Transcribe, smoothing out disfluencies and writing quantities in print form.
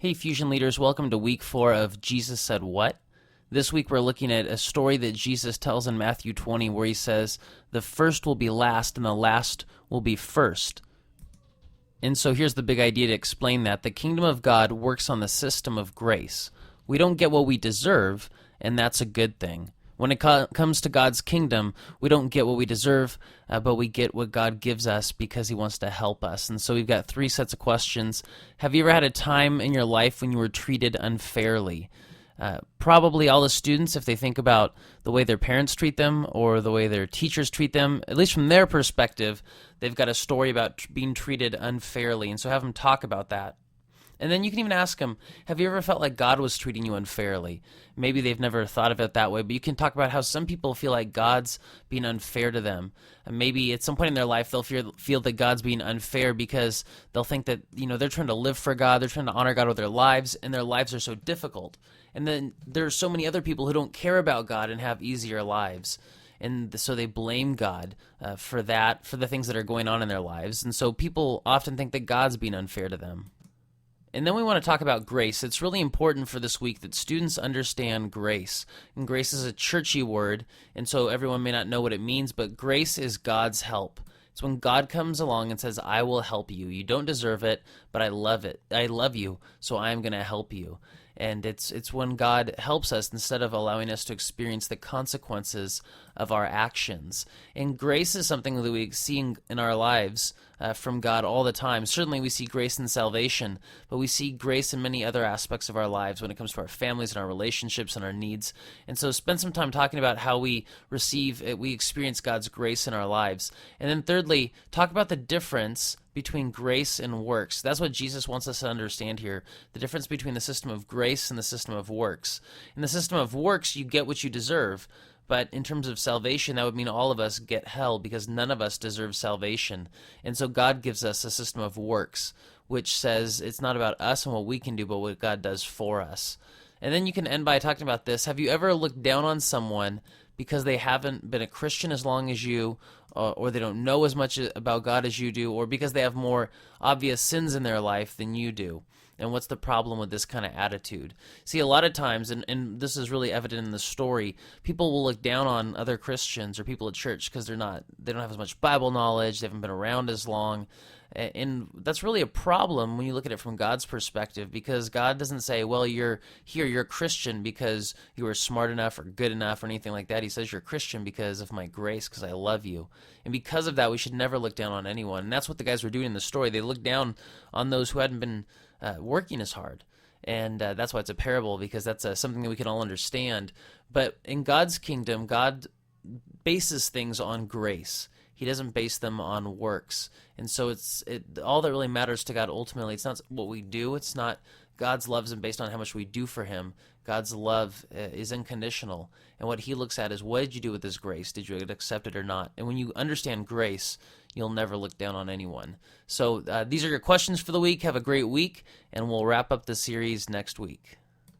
Hey Fusion Leaders, welcome to week 4 of Jesus Said What? This week we're looking at a story that Jesus tells in Matthew 20 where he says, the first will be last and the last will be first. And so here's the big idea to explain that. The kingdom of God works on the system of grace. We don't get what we deserve, and that's a good thing. When it comes to God's kingdom, we don't get what we deserve, but we get what God gives us because he wants to help us. And so we've got 3 sets of questions. Have you ever had a time in your life when you were treated unfairly? Probably all the students, if they think about the way their parents treat them or the way their teachers treat them, at least from their perspective, they've got a story about being treated unfairly. And so have them talk about that. And then you can even ask them, have you ever felt like God was treating you unfairly? Maybe they've never thought of it that way, but you can talk about how some people feel like God's being unfair to them. And maybe at some point in their life they'll feel that God's being unfair because they'll think that, they're trying to live for God, they're trying to honor God with their lives, and their lives are so difficult. And then there's so many other people who don't care about God and have easier lives. And so they blame God for the things that are going on in their lives. And so people often think that God's being unfair to them. And then we want to talk about grace. It's really important for this week that students understand grace. And grace is a churchy word, and so everyone may not know what it means, but grace is God's help. It's when God comes along and says, I will help you. You don't deserve it, but I love it. I love you, so I'm going to help you. And it's when God helps us instead of allowing us to experience the consequences of our actions. And grace is something that we see in our lives from God all the time. Certainly we see grace in salvation, but we see grace in many other aspects of our lives when it comes to our families and our relationships and our needs. And so spend some time talking about how we experience God's grace in our lives. And then thirdly, talk about the difference between grace and works. That's what Jesus wants us to understand here, the difference between the system of grace and the system of works. In the system of works, you get what you deserve, but in terms of salvation, that would mean all of us get hell because none of us deserve salvation. And so God gives us a system of works, which says it's not about us and what we can do, but what God does for us. And then you can end by talking about this. Have you ever looked down on someone because they haven't been a Christian as long as you, or they don't know as much about God as you do, or because they have more obvious sins in their life than you do? And what's the problem with this kind of attitude? See, a lot of times, and this is really evident in the story, people will look down on other Christians or people at church because they don't have as much Bible knowledge, they haven't been around as long. And that's really a problem when you look at it from God's perspective, because God doesn't say, well, you're a Christian because you were smart enough or good enough or anything like that. He says you're a Christian because of my grace, because I love you. And because of that, we should never look down on anyone. And that's what the guys were doing in the story. They looked down on those who hadn't been working as hard. And that's why it's a parable, because that's something that we can all understand. But in God's kingdom, God bases things on grace. He doesn't base them on works. And so all that really matters to God ultimately, it's not what we do. It's not God's love isn't based on how much we do for him. God's love is unconditional. And what he looks at is, what did you do with this grace? Did you accept it or not? And when you understand grace, you'll never look down on anyone. So these are your questions for the week. Have a great week, and we'll wrap up the series next week.